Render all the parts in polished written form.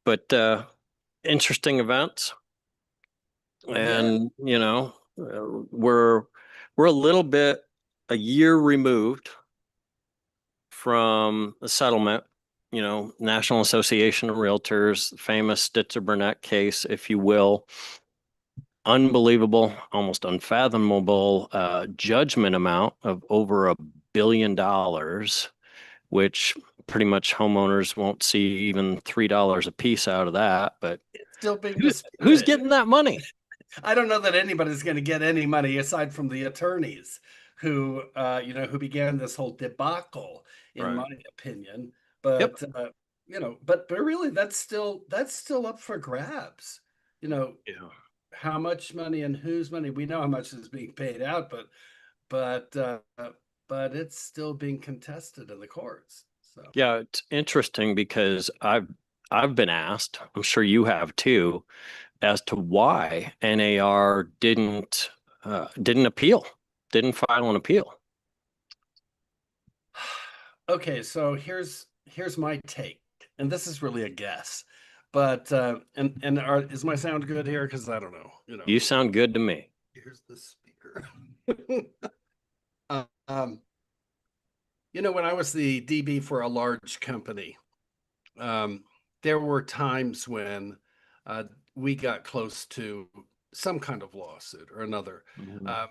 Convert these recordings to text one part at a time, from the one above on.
but interesting events. Yeah. And we're a little bit a year removed from the settlement, National Association of Realtors, famous Stitzer Burnett case, if you will. Unbelievable, almost unfathomable judgment amount of over $1 billion, which pretty much homeowners won't see even $3 a piece out of that. But It's still being who's disputed. getting that money? I don't know that anybody's going to get any money aside from the attorneys who began this whole debacle, in Right. my opinion. Yep. But really, that's still up for grabs. You know, Yeah. how much money and whose money? We know how much is being paid out, but but it's still being contested in the courts. So. Yeah, it's interesting because I've been asked, I'm sure you have too, as to why NAR didn't appeal, didn't file an appeal. Okay, so here's my take, and this is really a guess, but is my sound good here? Because I don't know, You sound good to me. Here's the speaker. um, when I was the DB for a large company, um, there were times when uh, we got close to some kind of lawsuit or another. Mhm. Um,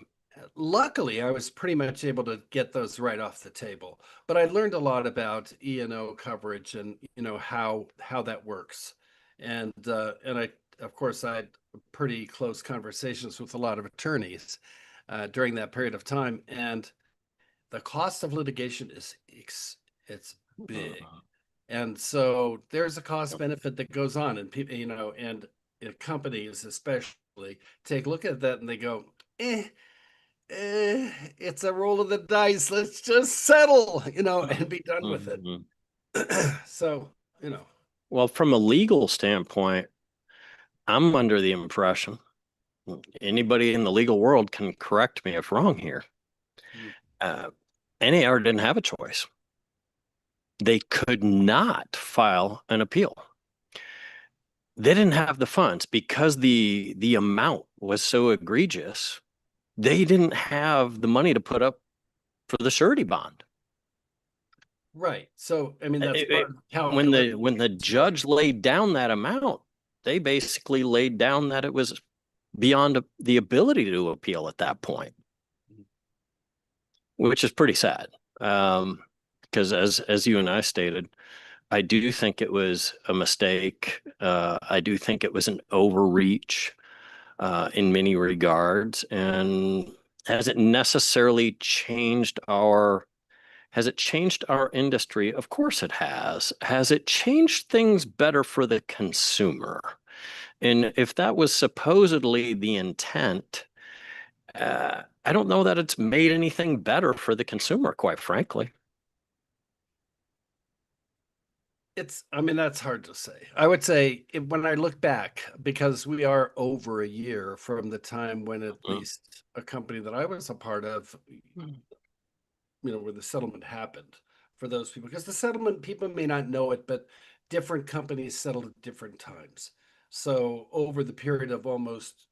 Luckily, I was pretty much able to get those right off the table. But I learned a lot about E&O coverage and how that works. And I of course I had pretty close conversations with a lot of attorneys during that period of time. And the cost of litigation it's big. And so there's a cost benefit that goes on, and people, and companies especially take a look at that and they go, it's a roll of the dice. Let's just settle, and be done with it. Mhm. So, you know, Well, from a legal standpoint, I'm under the impression, anybody in the legal world can correct me if wrong here. Uh, NAR didn't have a choice. They could not file an appeal. They didn't have the funds because the amount was so egregious. They didn't have the money to put up for the surety bond. right. So, I mean, that's It- part it- of the calculus. when the judge laid down that amount, they basically laid down that it was beyond the ability to appeal at that point, which is pretty sad. Um, because as you and I stated, I do think it was a mistake. I do think it was an overreach in many regards. And has it necessarily changed has it changed our industry? Of course it has. Has it changed things better for the consumer? And if that was supposedly the intent, I don't know that it's made anything better for the consumer, quite frankly. I mean, that's hard to say. I would say when I look back, because we are over a year from the time when at least a company that I was a part of, where the settlement happened for those people. Because the settlement, people may not know it, but different companies settled at different times. So over the period of almost,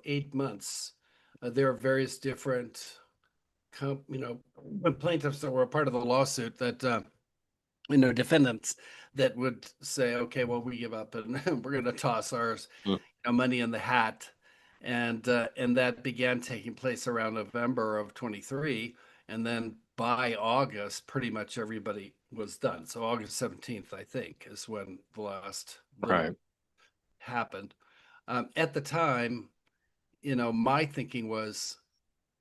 8 months, there are various different, plaintiffs that were a part of the lawsuit that defendants that would say, okay, well, we give up and we're going to toss ours money in the hat. And that began taking place around November of 23. And then by August, pretty much everybody was done. So August 17th, I think, is when the last little Right. happened. At the time, my thinking was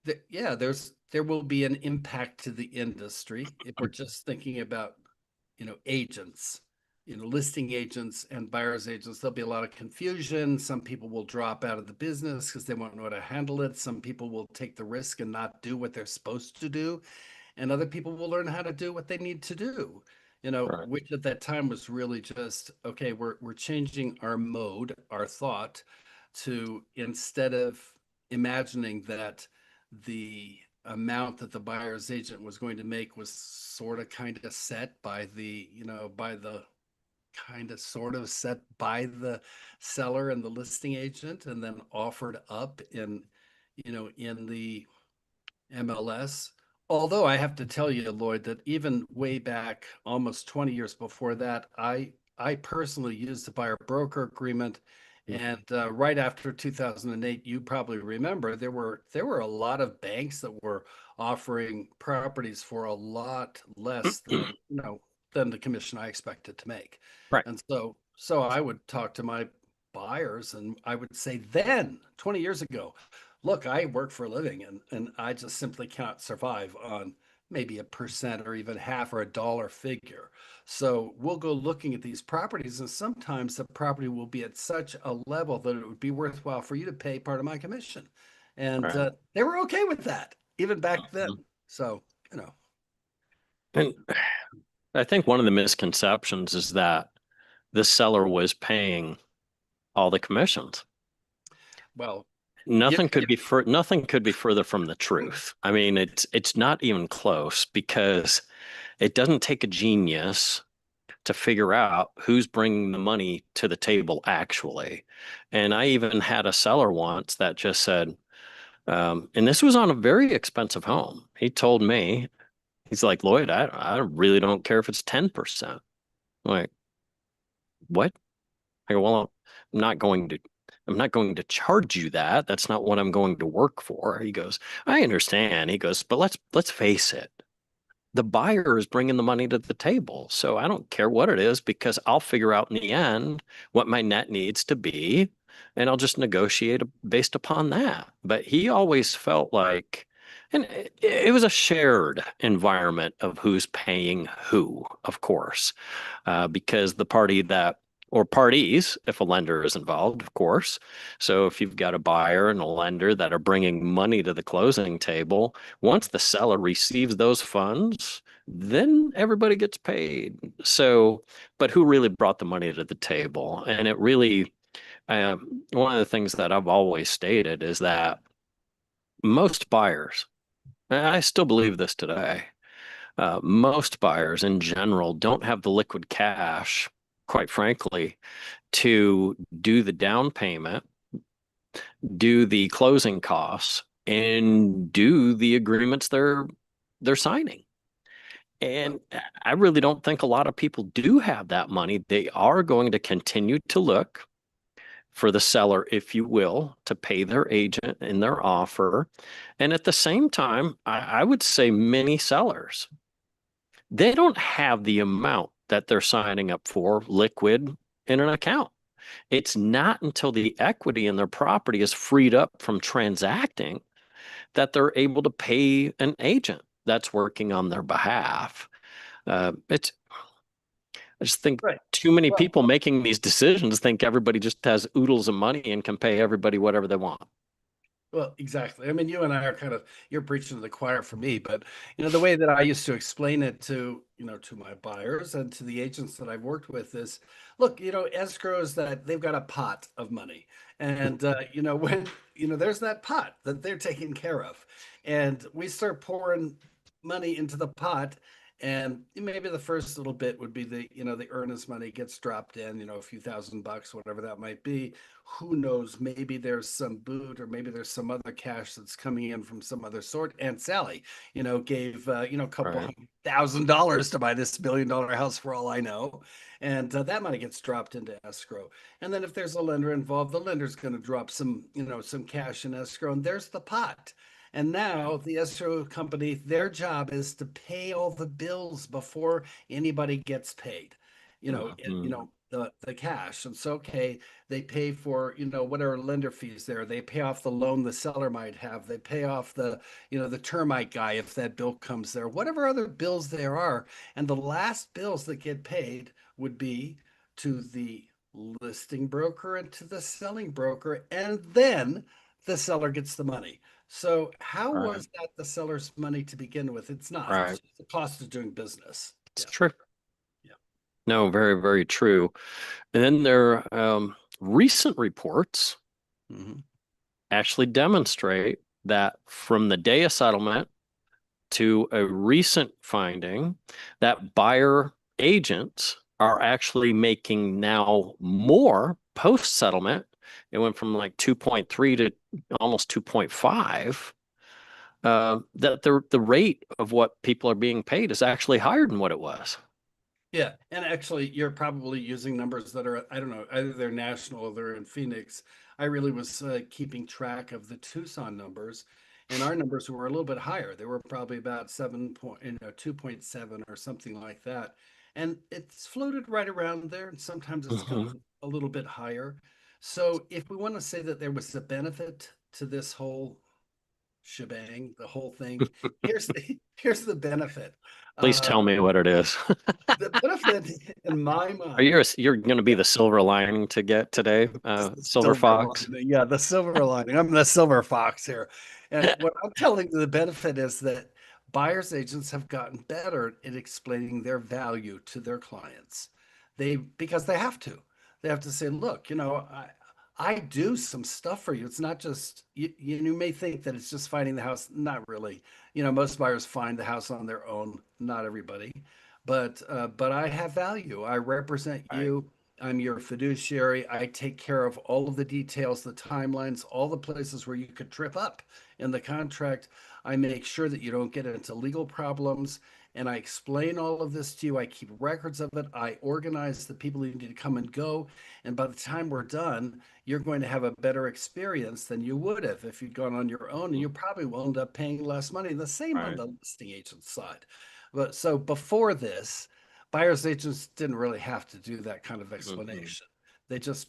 that, yeah, there will be an impact to the industry if we're just thinking about agents, listing agents and buyers agents. There'll be a lot of confusion. Some people will drop out of the business because they won't know how to handle it. Some people will take the risk and not do what they're supposed to do, and other people will learn how to do what they need to do. Right. Which at that time was really just, okay, we're changing our mode, our thought, to, instead of imagining that the amount that the buyer's agent was going to make was sort of kind of set by the kind of sort of set by the seller and the listing agent and then offered up in, in the MLS. Although I have to tell you, Lloyd, that even way back almost 20 years before that, I personally used the buyer broker agreement. And right after 2008, you probably remember there were a lot of banks that were offering properties for a lot less than than the commission I expected to make. Right. And so I would talk to my buyers and I would say then 20 years ago, look, I work for a living and I just simply cannot survive on maybe a percent or even half or a dollar figure. So we'll go looking at these properties, and sometimes the property will be at such a level that it would be worthwhile for you to pay part of my commission. And Right. they were okay with that even back then. Mhm. So, And I think one of the misconceptions is that the seller was paying all the commissions. well, yeah, Nothing could be further from the truth. I mean, it's not even close because it doesn't take a genius to figure out who's bringing the money to the table actually. And I even had a seller once that just said, and this was on a very expensive home. He told me, he's like, Lloyd, I really don't care if it's 10%. I'm like, what? I go, well, I'm not going to I'm not going to charge you that. That's not what I'm going to work for. He goes, I understand. He goes, but let's face it. The buyer is bringing the money to the table. So I don't care what it is because I'll figure out in the end what my net needs to be and I'll just negotiate based upon that. But he always felt like, and it was a shared environment of who's paying who, of course, because the party that or parties, if a lender is involved, of course. So if you've got a buyer and a lender that are bringing money to the closing table, once the seller receives those funds, then everybody gets paid. So, but who really brought the money to the table? And it really, one of the things that I've always stated is that most buyers, and I still believe this today, most buyers in general don't have the liquid cash, quite frankly, to do the down payment, do the closing costs, and do the agreements they're signing. well, And I really don't think a lot of people do have that money. They are going to continue to look for the seller, if you will, to pay their agent in their offer. And at the same time, I would say many sellers, they don't have the amount that they're signing up for liquid in an account. It's not until the equity in their property is freed up from transacting that they're able to pay an agent that's working on their behalf. It's I just think right. too many Well, people making these decisions think everybody just has oodles of money and can pay everybody whatever they want. Well, exactly. I mean, you and I are kind of you're preaching to the choir for me, but the way that I used to explain it to, to my buyers and to the agents that I've worked with is, look, escrows that they've got a pot of money. And when, there's that pot that they're taking care of. And we start pouring money into the pot, and maybe the first little bit would be the earnest money gets dropped in, a few $1,000, whatever that might be. Who knows? Maybe there's some boot, or maybe there's some other cash that's coming in from some other sort. Aunt Sally, gave a couple Right. $1,000 to buy this $1 million house for all I know, and that money gets dropped into escrow. And then if there's a lender involved, the lender's going to drop some cash in escrow, and there's the pot. And now the escrow company, their job is to pay all the bills before anybody gets paid. Mhm. The cash. And so, okay, they pay for, whatever lender fees there. They pay off the loan the seller might have. They pay off the termite guy if that bill comes there, whatever other bills there are. And the last bills that get paid would be to the listing broker and to the selling broker. And then the seller gets the money. So how Right. was that the seller's money to begin with? It's not. Right. It's just the cost of doing business. It's Yeah. true. Yeah. No, very, very true. And then there recent reports Hmm. actually demonstrate that from the day of settlement to a recent finding that buyer agents are actually making now more post settlement. It went from like 2.3 to almost 2.5. That the rate of what people are being paid is actually higher than what it was. Yeah, and actually, you're probably using numbers that are, I don't know, either they're national or they're in Phoenix. I really was keeping track of the Tucson numbers, and our numbers were a little bit higher. They were probably about 2.7 or something like that. And it's floated right around there, and sometimes it's Mhm. gone a little bit higher. So if we want to say that there was a benefit to this whole shebang, the whole thing, here's the benefit. Please Uh, tell me what it is. the benefit in my Are mind, you're going to be yeah, the silver lining to get today, the Silver silver Fox? lining. Yeah, the silver lining. I'm the silver fox here. And what I'm telling you, the benefit is that buyer's agents have gotten better at explaining their value to their clients. Because they have to. They have to say, look, I do some stuff for you. It's not just you may think that it's just finding the house. Not really. Most buyers find the house on their own. Not everybody, but I have value. I represent Right. you. I'm your fiduciary. I take care of all of the details, the timelines, all the places where you could trip up in the contract. I make sure that you don't get into legal problems. And I explain all of this to you. I keep records of it. I organize the people who need to come and go. And by the time we're done, you're going to have a better experience than you would have if you'd gone on your own. And you probably will end up paying less money. The same on Right. the listing agent side. But so before this, buyer's agents didn't really have to do that kind of Mhm. explanation. They just,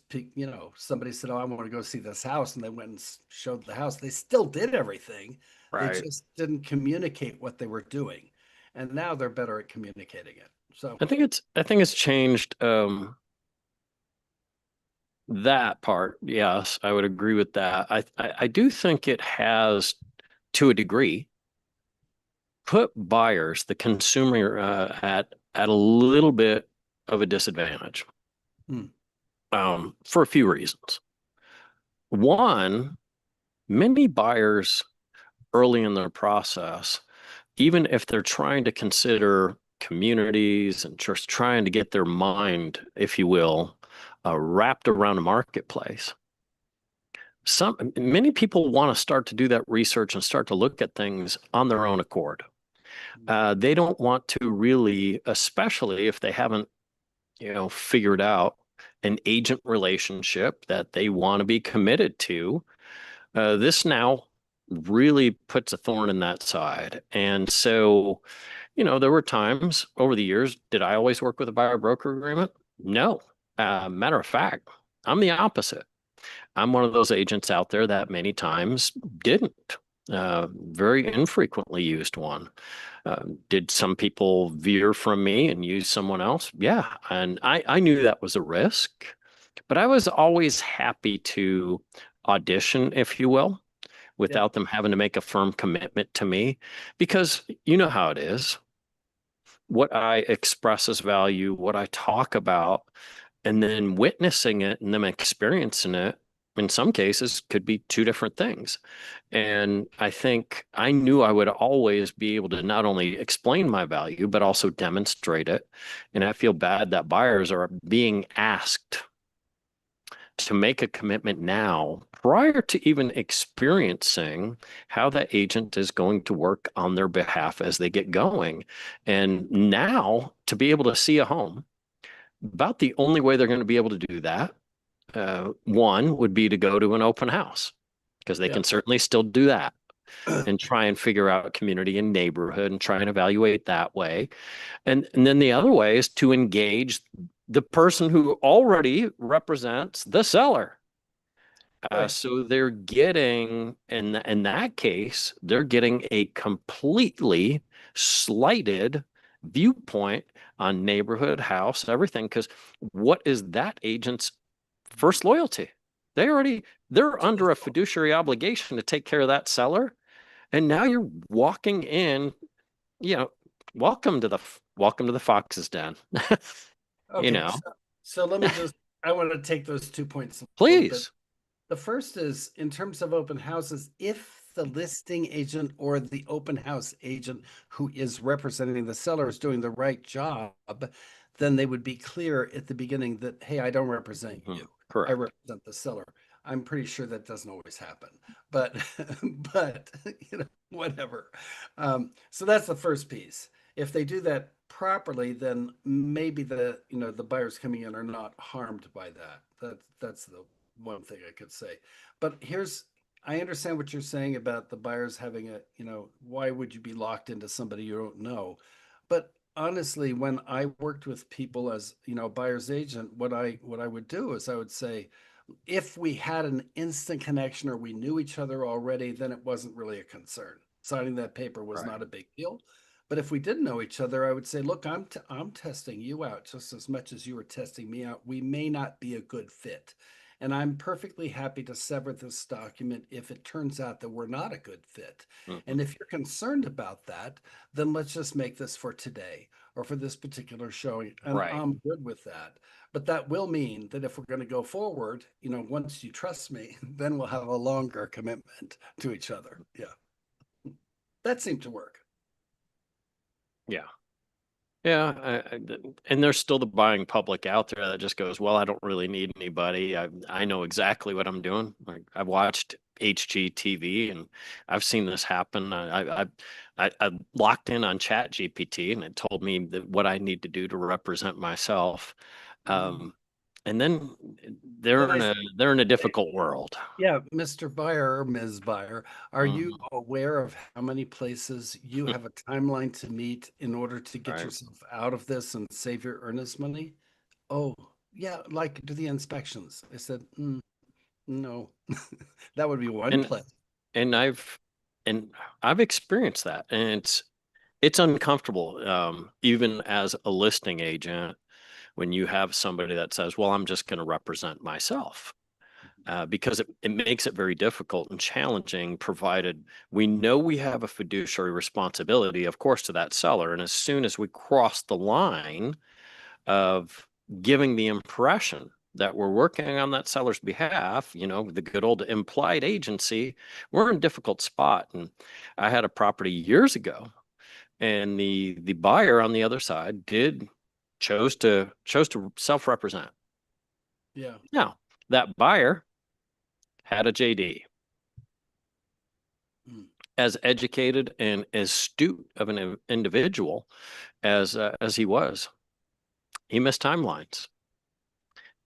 somebody said, "Oh, I want to go see this house," and they went and showed the house. They still did everything. They Right. just didn't communicate what they were doing, and now they're better at communicating it. So, I think it's changed that part. Yes, I would agree with that. I do think it has, to a degree, put buyers, the consumer, at a little bit of a disadvantage, hmm, for a few reasons. One, many buyers early in their process, even if they're trying to consider communities and just trying to get their mind, if you will, wrapped around a marketplace, many people want to start to do that research and start to look at things on their own accord. They don't want to really, especially if they haven't, figured out an agent relationship that they want to be committed to. This now really puts a thorn in that side. And so, there were times over the years, did I always work with a buyer broker agreement? No. Matter of fact, I'm the opposite. I'm one of those agents out there that many times didn't. Very infrequently used one. Did some people veer from me and use someone else? Yeah. And I knew that was a risk, but I was always happy to audition, if you will, yeah, without them having to make a firm commitment to me, because you know how it is. What I express as value, what I talk about, and then witnessing it and them experiencing it in some cases could be two different things. And I think I knew I would always be able to not only explain my value, but also demonstrate it. And I feel bad that buyers are being asked to make a commitment now prior to even experiencing how that agent is going to work on their behalf as they get going. And now to be able to see a home, about the only way they're going to be able to do that, one would be to go to an open house, because they yeah. can certainly still do that and try and figure out community and neighborhood and try and evaluate that way. And then the other way is to engage the person who already represents the seller. Right. So they're getting, in that case, they're getting a completely slighted viewpoint on neighborhood, house, everything. Because what is that agent's first loyalty? They're under a fiduciary obligation to take care of that seller. And now you're walking in, you know, welcome to the Fox's Den. You Okay. know, So I want to take those 2 points a little bit. please. The first is in terms of open houses, if the listing agent or the open house agent who is representing the seller is doing the right job, then they would be clear at the beginning that, hey, I don't represent Mhm. you. I Correct. represent the seller. I'm pretty sure that doesn't always happen, but but whatever. So that's the first piece. If they do that properly, then maybe the buyers coming in are not harmed by that. That's the one thing I could say. But I understand what you're saying about the buyers having why would you be locked into somebody you don't know? But honestly, when I worked with people as, buyer's agent, what I would do is I would say, if we had an instant connection or we knew each other already, then it wasn't really a concern. Signing that paper was Right. not a big deal. But if we didn't know each other, I would say, look, I'm testing you out just as much as you were testing me out. We may not be a good fit. And I'm perfectly happy to sever this document if it turns out that we're not a good fit. Mhm. And if you're concerned about that, then let's just make this for today or for this particular showing. And Right. I'm good with that. But that will mean that if we're going to go forward, once you trust me, then we'll have a longer commitment to each other. Yeah. That seemed to work. Yeah. Yeah, and there's still the buying public out there that just goes, well, I don't really need anybody. I know exactly what I'm doing. Like, I've watched HGTV and I've seen this happen. I locked in on Chat GPT and it told me that what I need to do to represent myself. Mm. Um, and then But I, they're in a difficult world. yeah, Mr. Buyer or Ms. Buyer, are you Mhm. aware of how many places you have a timeline to meet in order to get Right. yourself out of this and save your earnest money? Oh, yeah, like do the inspections. I said, no, that would be one And place. and I've experienced that, and it's uncomfortable, even as a listing agent, when you have somebody that says, well, I'm just going to represent myself, because it makes it very difficult and challenging, provided we know we have a fiduciary responsibility, of course, to that seller. And as soon as we cross the line of giving the impression that we're working on that seller's behalf, the good old implied agency, we're in a difficult spot. And I had a property years ago, and the buyer on the other side did chose to self-represent. Yeah. Now, that buyer had a JD. Mm. As educated and as astute of an individual as he was, he missed timelines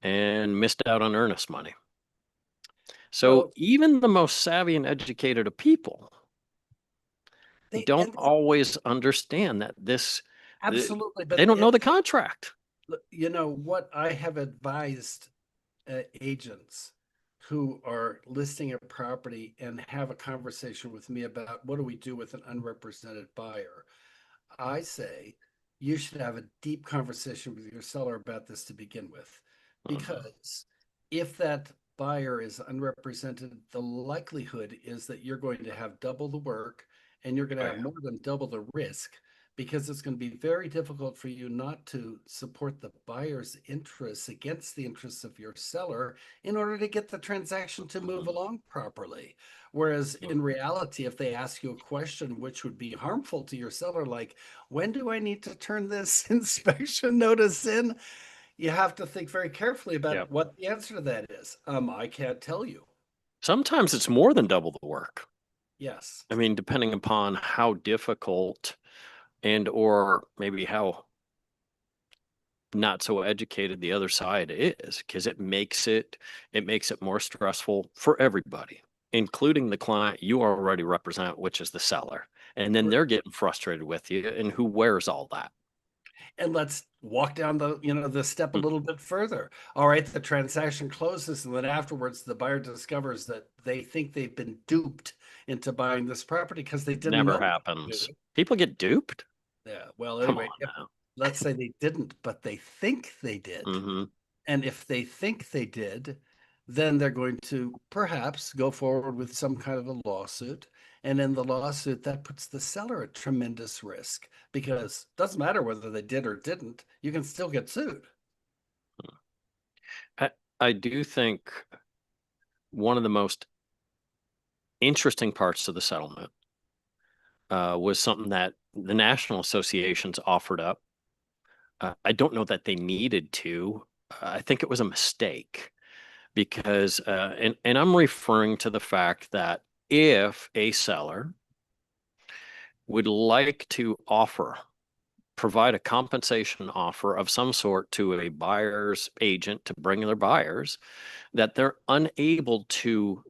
and missed out on earnest money. So Well, even the most savvy and educated of people they don't and always understand that this, absolutely, they but don't know the contract. what I have advised agents who are listing a property and have a conversation with me about what do we do with an unrepresented buyer. I say you should have a deep conversation with your seller about this to begin with, Mhm. because if that buyer is unrepresented, the likelihood is that you're going to have double the work and you're going to Oh, have yeah. more than double the risk, because it's going to be very difficult for you not to support the buyer's interests against the interests of your seller in order to get the transaction to move Mhm. along properly. Whereas Mhm. in reality, if they ask you a question which would be harmful to your seller, like, when do I need to turn this inspection notice in? You have to think very carefully Yeah. about what the answer to that is. I can't tell you. Sometimes it's more than double the work. Yes. I mean, depending upon how difficult and or maybe how not so educated the other side is, because it makes it more stressful for everybody, including the client you already represent, which is the seller. And then they're getting frustrated with you, and who wears all that? And let's walk down the step a Mm. little bit further. All right, the transaction closes, and then afterwards the buyer discovers that they think they've been duped into buying this property because they didn't Never know. happens. People get duped. Yeah. Well, Come anyway, on now. let's say they didn't, but they think they did. Hmm. And if they think they did, then they're going to perhaps go forward with some kind of a lawsuit. And in the lawsuit, that puts the seller at tremendous risk, because it doesn't matter whether they did or didn't, you can still get sued. I do think one of the most interesting parts of the settlement was something that the national associations offered up. I don't know that they needed to. I think it was a mistake because, and I'm referring to the fact that if a seller would like to provide a compensation offer of some sort to a buyer's agent to bring their buyers, that they're unable to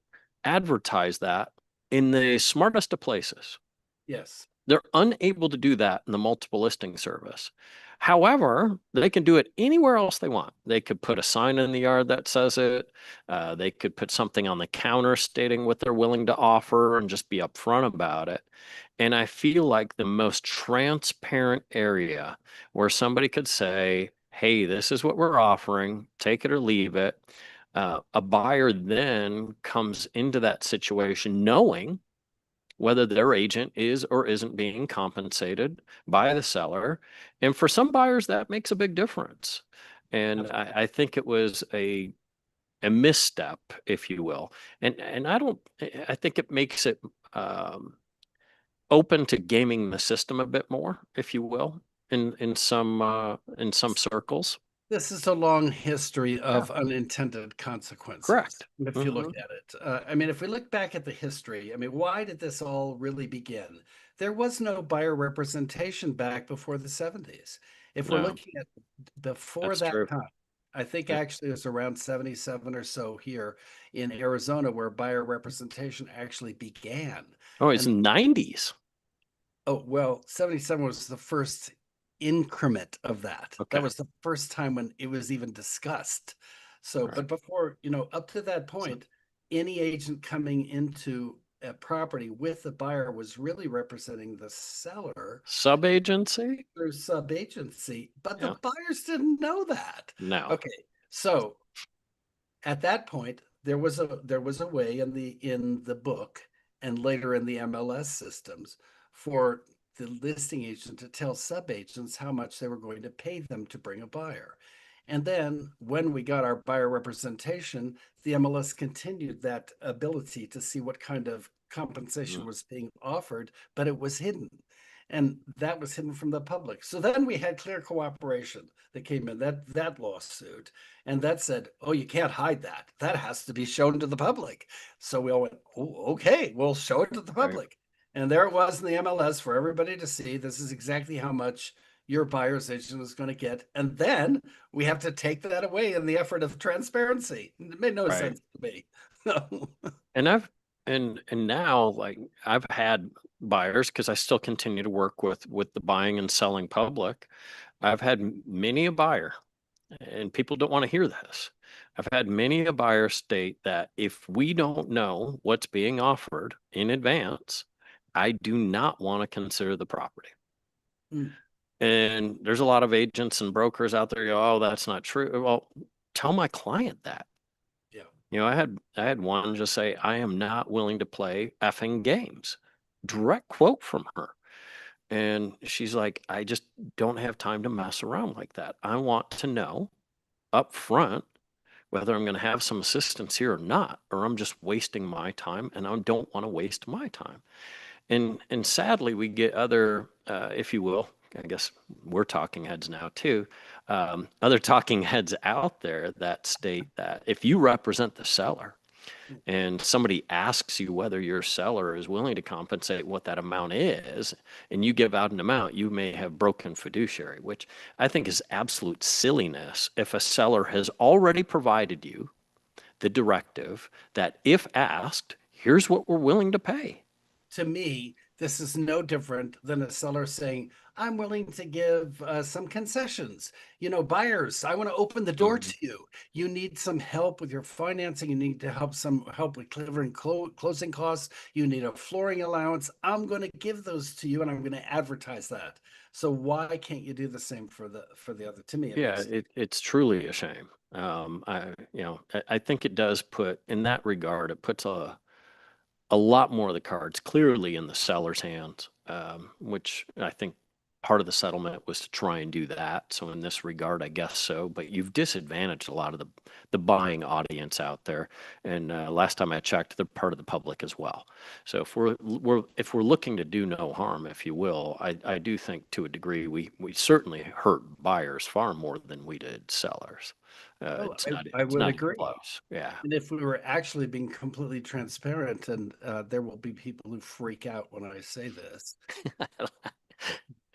advertise that in the smartest of places. Yes. They're unable to do that in the multiple listing service. However, they can do it anywhere else they want. They could put a sign in the yard that says it. They could put something on the counter stating what they're willing to offer and just be upfront about it. And I feel like the most transparent area where somebody could say, hey, this is what we're offering, take it or leave it. A buyer then comes into that situation knowing whether their agent is or isn't being compensated by the seller. And for some buyers, that makes a big difference. And I think it was a misstep, if you will. And I think it makes it open to gaming the system a bit more, if you will, in some circles. This is a long history Yeah, of unintended consequences, correct. if you look Hmm. at it. I mean, if we look back at the history, I mean, why did this all really begin? There was no buyer representation back before the 70s. If we're No, looking at before that's that true. time, I think Yep. actually it was around 77 or so here in Arizona where buyer representation actually began. Oh, it's And 90s. oh, well, 77 was the first increment of that. That Okay. was the first time when it was even discussed. So, All right. but before, up to that So point, any agent coming into a property with the buyer was really representing the seller sub agency? through sub-agency, but the Yeah. buyers didn't know that. No. Okay, so at that point, there was a way in the book and later in the MLS systems for the listing agent to tell sub-agents how much they were going to pay them to bring a buyer. And then when we got our buyer representation, the MLS continued that ability to see what kind of Mm. compensation was being offered, but it was hidden. And that was hidden from the public. So then we had Clear Cooperation that came in, that lawsuit, and that said, oh, you can't hide that. That has to be shown to the public. So we all went, oh, okay, we'll show it to the Right. public. And there it was in the MLS for everybody to see. This is exactly how much your buyer's agent is going to get. And then we have to take that away in the effort of transparency. It made no Right. sense to me. And and now like I've had buyers because I still continue to work with the buying and selling public. I've had many a buyer, and people don't want to hear this. I've had many a buyer state that if we don't know what's being offered in advance, I do not want to consider the property. Mm, And there's a lot of agents and brokers out there, go, oh, that's not true. Well, tell my client that. yeah. I had one just say, I am not willing to play effing games. Direct quote from her. And she's like, I just don't have time to mess around like that. I want to know up front whether I'm going to have some assistance here or not, or I'm just wasting my time and I don't want to waste my time. And sadly, we get other, if you will, I guess we're talking heads now too. Other talking heads out there that state that if you represent the seller and somebody asks you whether your seller is willing to compensate what that amount is, and you give out an amount, you may have broken fiduciary, which I think is absolute silliness if a seller has already provided you the directive that if asked, here's what we're willing to pay. To me, this is no different than a seller saying, I'm willing to give some concessions. Buyers, I want to open the door Mhm. to you. You need some help with your financing. You need to some help with clearing closing costs. You need a flooring allowance. I'm going to give those to you and I'm going to advertise that. So why can't you do the same for the other? To me, it Yeah, makes it's truly a shame. I think it does put, in that regard, it puts a lot more of the cards clearly in the seller's hands, which I think part of the settlement was to try and do that. So in this regard, I guess so. But you've disadvantaged a lot of the buying audience out there. And last time I checked, they're part of the public as well. So if we're looking to do no harm, if you will, I do think to a degree we certainly hurt buyers far more than we did sellers. Oh, It's not I it's would not even agree. close. Yeah. And if we were actually being completely transparent, and there will be people who freak out when I say this,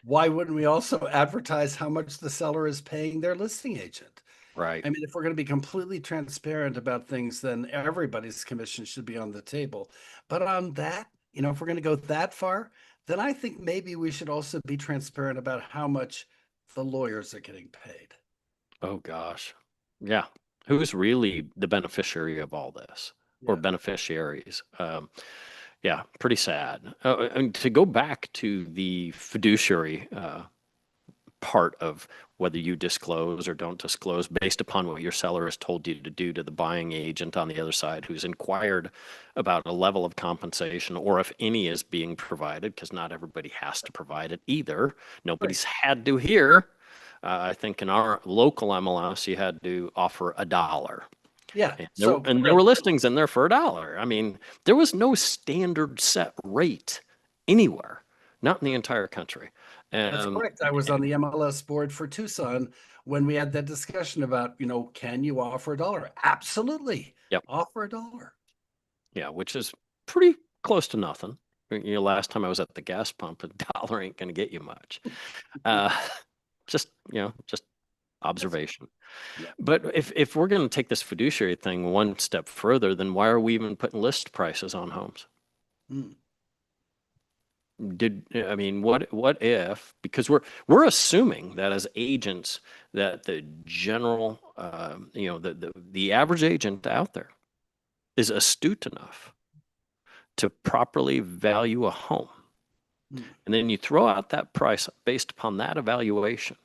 why wouldn't we also advertise how much the seller is paying their listing agent? Right. I mean, if we're going to be completely transparent about things, then everybody's commission should be on the table. But on that, if we're going to go that far, then I think maybe we should also be transparent about how much the lawyers are getting paid. Oh gosh. Yeah. Who's really the beneficiary of all this or Yeah. beneficiaries? Yeah, pretty sad. And to go back to the fiduciary part of whether you disclose or don't disclose based upon what your seller has told you to do to the buying agent on the other side who's inquired about a level of compensation or if any is being provided, because not everybody has to provide it either. Nobody's had to here. I think in our local MLS, you had to offer $1. Yeah. And So there were listings in there for $1. I mean, there was no standard set rate anywhere, not in the entire country. that's correct. I was on the MLS board for Tucson when we had that discussion about, can you offer $1? Absolutely. Yep. Offer $1. Yeah, which is pretty close to nothing. Last time I was at the gas pump, $1 ain't going to get you much. Just, just observation. Yeah. But if we're going to take this fiduciary thing one step further, then why are we even putting list prices on homes? Hmm. I mean, what if, because we're assuming that as agents that the general, the average agent out there is astute enough to properly value a home. Hmm. And then you throw out that price based upon that evaluation,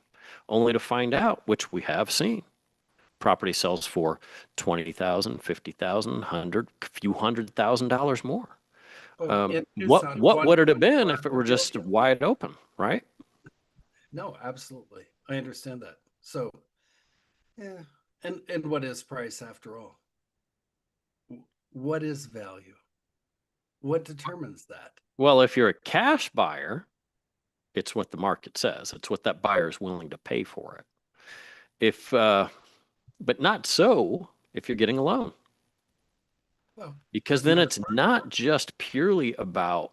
only to find out, which we have seen, property sells for $20,000, $50,000, a few $100,000 more. In Tucson, What would it have been if it 1.4 were just million. wide open, right? No, absolutely. I understand that. So, yeah. And what is price after all? What is value? What determines that? Well, if you're a cash buyer, it's what the market says. It's what that buyer is willing to pay for it. But not so if you're getting a loan. Well, Because then it's not just purely about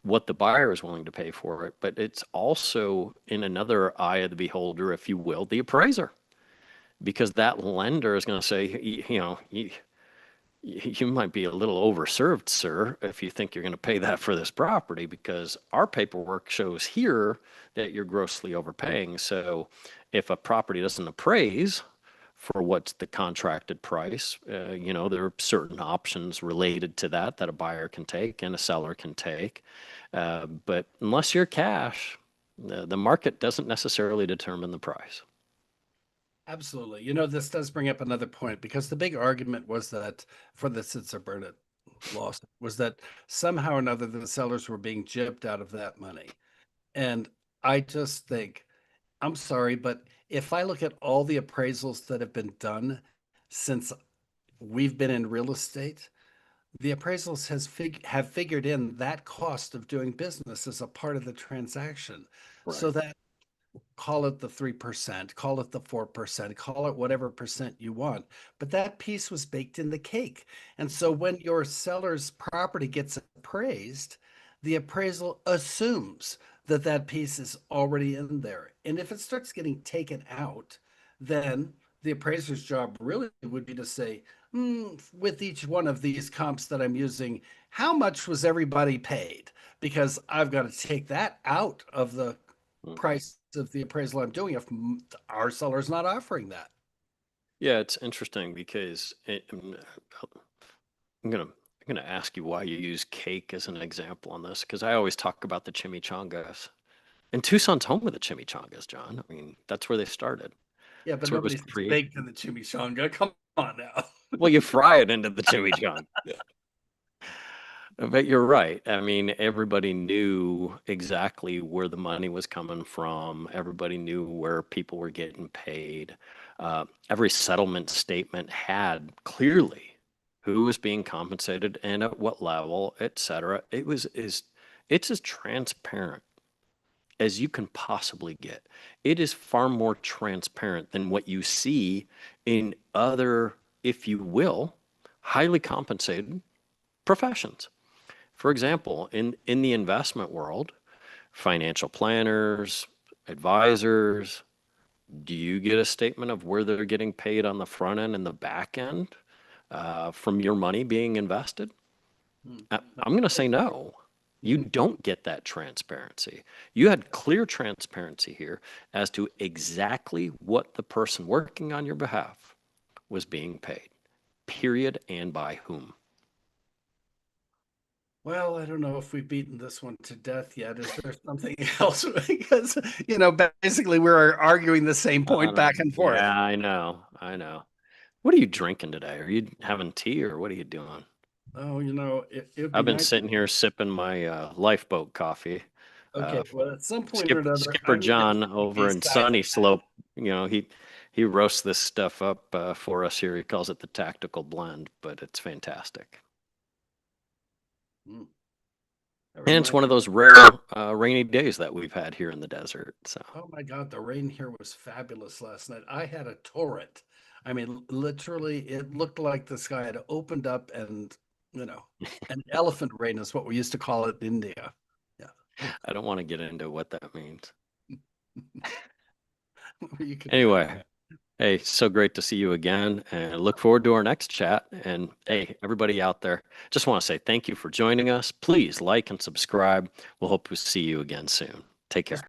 what the buyer is willing to pay for it, but it's also in another eye of the beholder, if you will, the appraiser. Because that lender is going to say, you might be a little overserved, sir, if you think you're going to pay that for this property, because our paperwork shows here that you're grossly overpaying. So if a property doesn't appraise for what's the contracted price, there are certain options related to that a buyer can take and a seller can take. But unless you're cash, the market doesn't necessarily determine the price. Absolutely. This does bring up another point because the big argument was that for the Sitzer Burnett lawsuit was that somehow or another the sellers were being gypped out of that money. And I just think, I'm sorry, but if I look at all the appraisals that have been done since we've been in real estate, the appraisals have figured in that cost of doing business as a part of the transaction. So that call it the 3%, call it the 4%, call it whatever percent you want. But that piece was baked in the cake. And so when your seller's property gets appraised, the appraisal assumes that that piece is already in there. And if it starts getting taken out, then the appraiser's job really would be to say, with each one of these comps that I'm using, how much was everybody paid? Because I've got to take that out of the price of the appraisal I'm doing if our seller's not offering that. Yeah, it's interesting because I'm gonna ask you why you use cake as an example on this, because I always talk about the chimichangas. And Tucson's home of the chimichangas, John. I mean, that's where they started. Yeah, but That's where it was nobody's created. baked in the chimichanga. Come on now. Well, you fry it into the chimichanga. But you're right. I mean, everybody knew exactly where the money was coming from. Everybody knew where people were getting paid. Every settlement statement had clearly who was being compensated and at what level, et cetera. It's as transparent as you can possibly get. It is far more transparent than what you see in other, if you will, highly compensated professions. For example, in the investment world, financial planners, advisors, do you get a statement of where they're getting paid on the front end and the back end from your money being invested? Hmm. I'm going to say no. You don't get that transparency. You had clear transparency here as to exactly what the person working on your behalf was being paid, period, and by whom. Well, I don't know if we've beaten this one to death yet. Is there something else? Because, basically we're arguing the same point back and forth. Yeah, I know. I know. What are you drinking today? Are you having tea or what are you doing? Oh, it'd be I've been nice. sitting here sipping my lifeboat coffee. Okay, From well, at some point or another, Skipper I will get John some of over these in guys. Sunny Slope. He roasts this stuff up for us here. He calls it the tactical blend, but it's fantastic. Mm, that And it's reminds one of me. those rare rainy days that we've had here in the desert. So Oh my God, the rain here was fabulous last night. I had a torrent. I mean, literally, it looked like the sky had opened up and, you know, an elephant rain is what we used to call it in India. Yeah. I don't want to get into what that means. You could, Anyway, hey, so great to see you again and look forward to our next chat. And hey, everybody out there, just want to say thank you for joining us. Please like and subscribe. We'll hope to see you again soon. Take care.